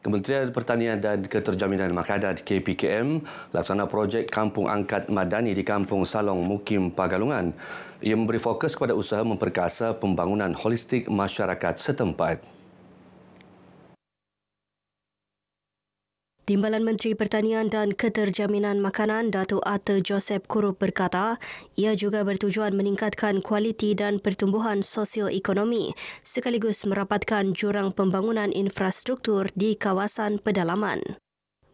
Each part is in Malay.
Kementerian Pertanian dan Keterjaminan Makanan KPKM laksana projek Kampung Angkat Madani di Kampung Salong Mukim Pagalungan. Ia memberi fokus kepada usaha memperkasa pembangunan holistik masyarakat setempat. Timbalan Menteri Pertanian dan Keterjaminan Makanan Datuk Arthur Joseph Kurup berkata, ia juga bertujuan meningkatkan kualiti dan pertumbuhan sosioekonomi sekaligus merapatkan jurang pembangunan infrastruktur di kawasan pedalaman.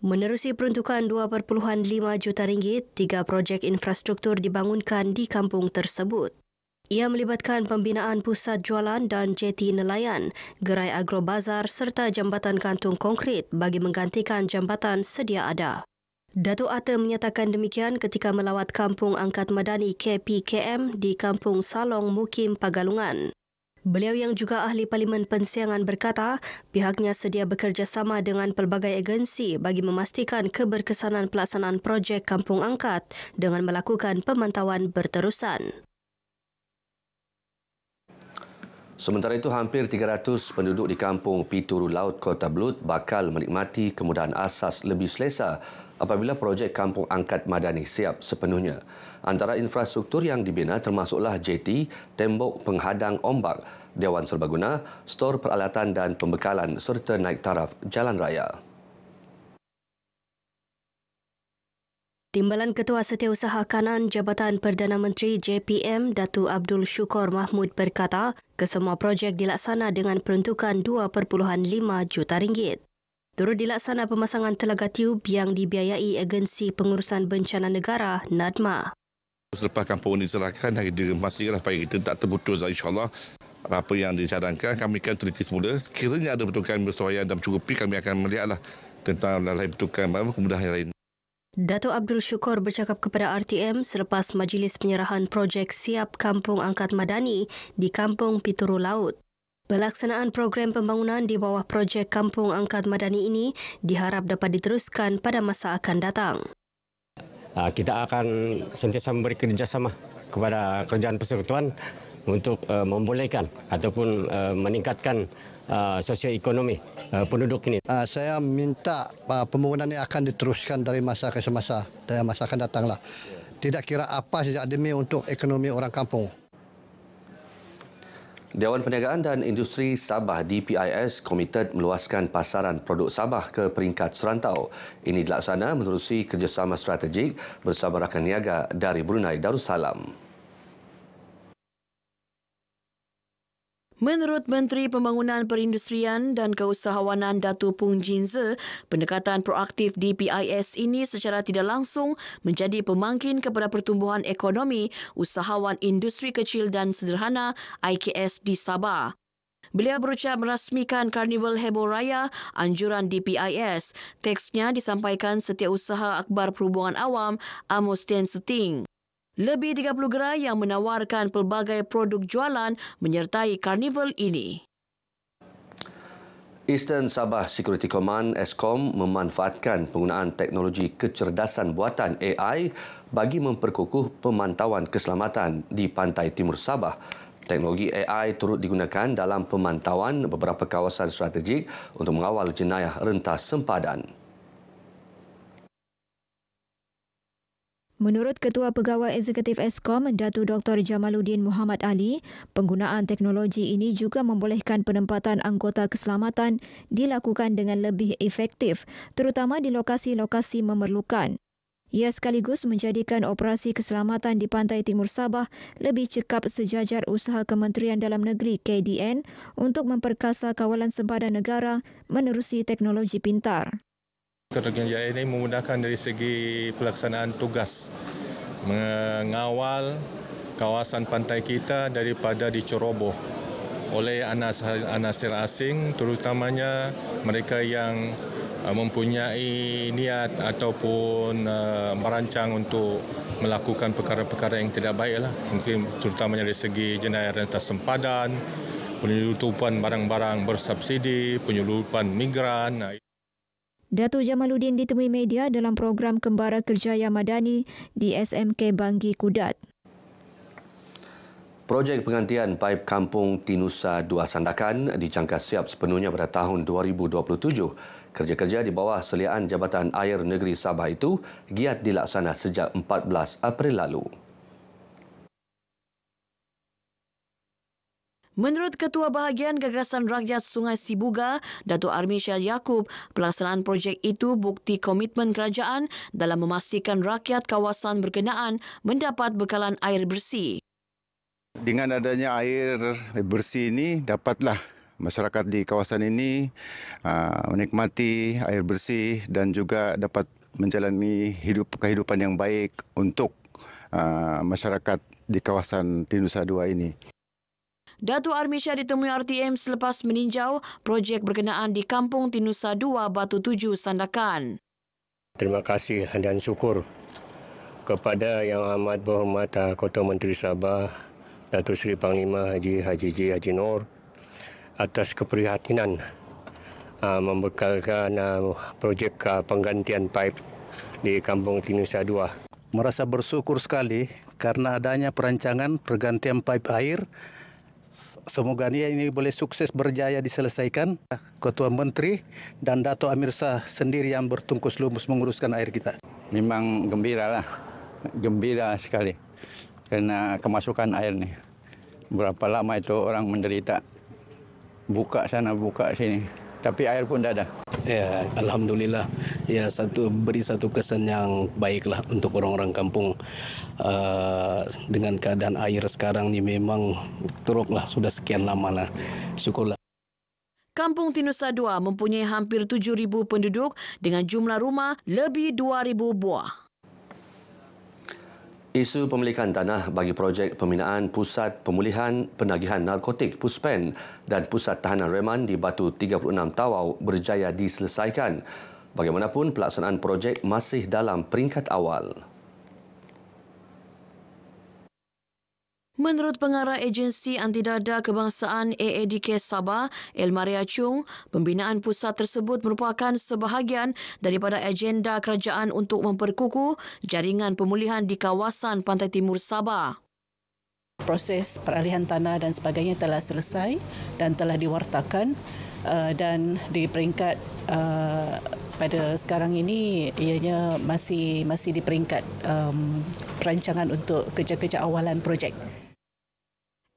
Menerusi peruntukan RM2.5 juta, 3 projek infrastruktur dibangunkan di kampung tersebut. Ia melibatkan pembinaan pusat jualan dan jeti nelayan, gerai agrobazar serta jambatan gantung konkrit bagi menggantikan jambatan sedia ada. Datuk Arthur menyatakan demikian ketika melawat Kampung Angkat Madani KPKM di Kampung Salong Mukim Pagalungan. Beliau yang juga ahli Parlimen Pensiangan berkata, pihaknya sedia bekerjasama dengan pelbagai agensi bagi memastikan keberkesanan pelaksanaan projek Kampung Angkat dengan melakukan pemantauan berterusan. Sementara itu, hampir 300 penduduk di Kampung Pituru Laut, Kota Belud bakal menikmati kemudahan asas lebih selesa apabila projek Kampung Angkat Madani siap sepenuhnya. Antara infrastruktur yang dibina termasuklah jeti, tembok penghadang ombak, Dewan Serbaguna, stor peralatan dan pembekalan serta naik taraf jalan raya. Timbalan Ketua Setiausaha Kanan Jabatan Perdana Menteri JPM Datuk Abdul Syukur Mahmud berkata, kesemua projek dilaksana dengan peruntukan RM2.5 juta. Turut dilaksana pemasangan telaga tiub yang dibiayai Agensi Pengurusan Bencana Negara NADMA. Selepas kampung ini diserahkan, memastikanlah supaya kita tak terputus, insyaAllah. Apa yang dicadangkan, kami akan teliti semula. Sekiranya ada peruntukan bersesuaian dan mencukupi, kami akan melihatlah tentang lain peruntukan kemudahan yang lain. Datuk Abdul Syukur bercakap kepada RTM selepas majlis penyerahan projek Siap Kampung Angkat Madani di Kampung Pituru Laut. Pelaksanaan program pembangunan di bawah projek Kampung Angkat Madani ini diharap dapat diteruskan pada masa akan datang. Kita akan sentiasa memberi kerjasama kepada kerajaan persekutuan untuk membolehkan ataupun meningkatkan sosioekonomi penduduk ini. Saya minta pembangunan ini akan diteruskan dari masa ke semasa dan masa akan datanglah. Tidak kira apa saja demi untuk ekonomi orang kampung. Dewan Perniagaan dan Industri Sabah DPIS komited meluaskan pasaran produk Sabah ke peringkat serantau. Ini dilaksana menerusi kerjasama strategik bersama rakan niaga dari Brunei Darussalam. Menurut Menteri Pembangunan Perindustrian dan Keusahawanan Datuk Pung Jinze, pendekatan proaktif DPIS ini secara tidak langsung menjadi pemangkin kepada pertumbuhan ekonomi usahawan industri kecil dan sederhana IKS di Sabah. Beliau berucap merasmikan Karnival Heboh Raya anjuran DPIS. Teksnya disampaikan Setiausaha Akhbar Perhubungan Awam Amos Ten Seting. Lebih 30 gerai yang menawarkan pelbagai produk jualan menyertai karnival ini. Eastern Sabah Security Command ESCOM memanfaatkan penggunaan teknologi kecerdasan buatan AI bagi memperkukuh pemantauan keselamatan di pantai timur Sabah. Teknologi AI turut digunakan dalam pemantauan beberapa kawasan strategik untuk mengawal jenayah rentas sempadan. Menurut Ketua Pegawai Eksekutif ESCOM, Datuk Dr. Jamaluddin Muhammad Ali, penggunaan teknologi ini juga membolehkan penempatan anggota keselamatan dilakukan dengan lebih efektif, terutama di lokasi-lokasi memerlukan. Ia sekaligus menjadikan operasi keselamatan di pantai timur Sabah lebih cekap sejajar usaha Kementerian Dalam Negeri KDN untuk memperkasa kawalan sempadan negara menerusi teknologi pintar. Teknologi AI ini memudahkan dari segi pelaksanaan tugas mengawal kawasan pantai kita daripada diceroboh oleh anasir asing, terutamanya mereka yang mempunyai niat ataupun merancang untuk melakukan perkara-perkara yang tidak baiklah. Mungkin terutamanya dari segi jenayah rentas sempadan, penyeludupan barang-barang bersubsidi, penyeludupan migran. Datuk Jamaluddin ditemui media dalam program Kembara Kerjaya Madani di SMK Banggi Kudat. Projek penggantian paip kampung Tinusa 2 Sandakan dijangka siap sepenuhnya pada tahun 2027. Kerja-kerja di bawah seliaan Jabatan Air Negeri Sabah itu giat dilaksana sejak 14 April lalu. Menurut Ketua Bahagian Gagasan Rakyat Sungai Sibuga, Datuk Armisha Yaakob, pelaksanaan projek itu bukti komitmen kerajaan dalam memastikan rakyat kawasan berkenaan mendapat bekalan air bersih. Dengan adanya air bersih ini, dapatlah masyarakat di kawasan ini menikmati air bersih dan juga dapat menjalani kehidupan yang baik untuk masyarakat di kawasan Tinusa 2 ini. Datuk Armisha ditemui RTM selepas meninjau projek berkenaan di Kampung Tinusa 2 Batu 7 Sandakan. Terima kasih dan syukur kepada Yang Amat Berhormat Ketua Menteri Sabah, Datuk Seri Panglima Haji J. Haji Noor atas keprihatinan membekalkan projek penggantian paip di Kampung Tinusa 2. Merasa bersyukur sekali karena adanya perancangan pergantian paip air. Semoga ini boleh sukses berjaya diselesaikan. Ketua Menteri dan Dato' Amirsa sendiri yang bertungkus lumus menguruskan air kita. Memang gembira sekali karena kemasukan air ni. Berapa lama itu orang menderita, buka sana buka sini, tapi air pun dah ada. Ya, alhamdulillah. Ya, beri satu kesan yang baiklah untuk orang-orang kampung. Dengan keadaan air sekarang ni memang teruklah sudah sekian lama lah. Syukurlah. Kampung Tinusa 2 mempunyai hampir 7,000 penduduk dengan jumlah rumah lebih 2,000 buah. Isu pemilikan tanah bagi projek pembinaan Pusat Pemulihan Penagihan Narkotik PUSPEN dan Pusat Tahanan Reman di Batu 36 Tawau berjaya diselesaikan. Bagaimanapun, pelaksanaan projek masih dalam peringkat awal. Menurut pengarah Agensi Antidada Kebangsaan AADK Sabah, Elmaria Chung, pembinaan pusat tersebut merupakan sebahagian daripada agenda kerajaan untuk memperkukuh jaringan pemulihan di kawasan Pantai Timur Sabah. Proses peralihan tanah dan sebagainya telah selesai dan telah diwartakan dan di peringkat pada sekarang ini ianya masih di peringkat perancangan untuk kerja-kerja awalan projek.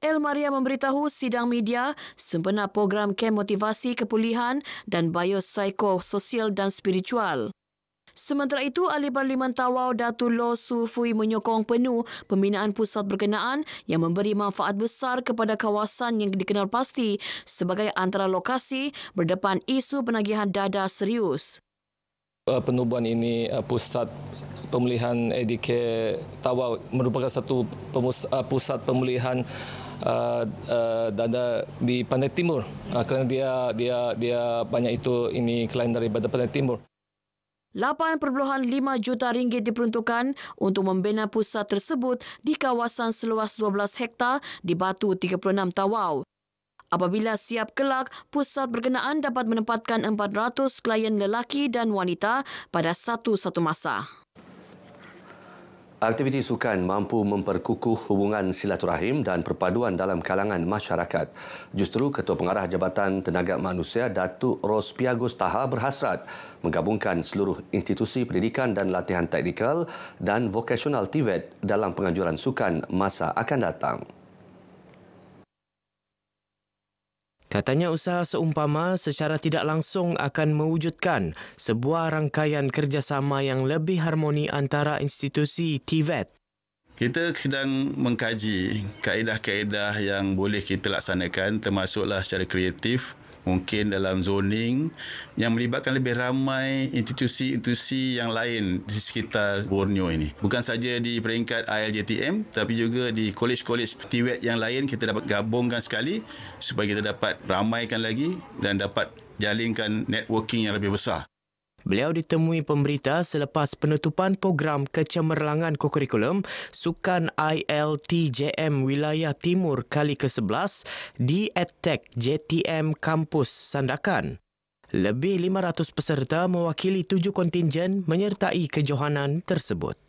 Elmaria memberitahu sidang media sempena program kem motivasi kepulihan dan biopsikososial dan spiritual. Sementara itu, Ahli Parlimen Tawau Datuk Loh Su Fui menyokong penuh pembinaan pusat berkenaan yang memberi manfaat besar kepada kawasan yang dikenal pasti sebagai antara lokasi berdepan isu penagihan dada serius. Penubuhan ini pusat pemulihan ADK Tawau merupakan satu pusat pemulihan dada di Pantai Timur kerana dia banyak itu ini klien daripada Pantai Timur. 8.5 juta ringgit diperuntukkan untuk membina pusat tersebut di kawasan seluas 12 hektar di Batu 36 Tawau. Apabila siap kelak, pusat berkenaan dapat menempatkan 400 klien lelaki dan wanita pada satu masa. Aktiviti sukan mampu memperkukuh hubungan silaturahim dan perpaduan dalam kalangan masyarakat. Justru Ketua Pengarah Jabatan Tenaga Manusia Datuk Rospiagus Taha berhasrat menggabungkan seluruh institusi pendidikan dan latihan teknikal dan vokasional TVET dalam penganjuran sukan masa akan datang. Katanya usaha seumpama secara tidak langsung akan mewujudkan sebuah rangkaian kerjasama yang lebih harmoni antara institusi TVET. Kita sedang mengkaji kaedah-kaedah yang boleh kita laksanakan termasuklah secara kreatif, mungkin dalam zoning yang melibatkan lebih ramai institusi-institusi yang lain di sekitar Borneo ini. Bukan saja di peringkat ILJTM tapi juga di kolej-kolej TVET yang lain kita dapat gabungkan sekali supaya kita dapat ramaikan lagi dan dapat jalinkan networking yang lebih besar. Beliau ditemui pemberita selepas penutupan program kecemerlangan kokurikulum Sukan ILTJM Wilayah Timur kali ke-11 di EdTech JTM Kampus Sandakan. Lebih 500 peserta mewakili 7 kontingen menyertai kejohanan tersebut.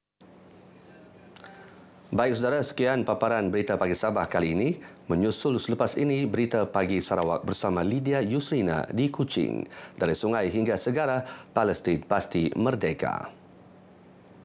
Baik saudara, sekian paparan Berita Pagi Sabah kali ini. Menyusul selepas ini Berita Pagi Sarawak bersama Lydia Yusrina di Kuching. Dari sungai hingga segara, Palestin pasti merdeka.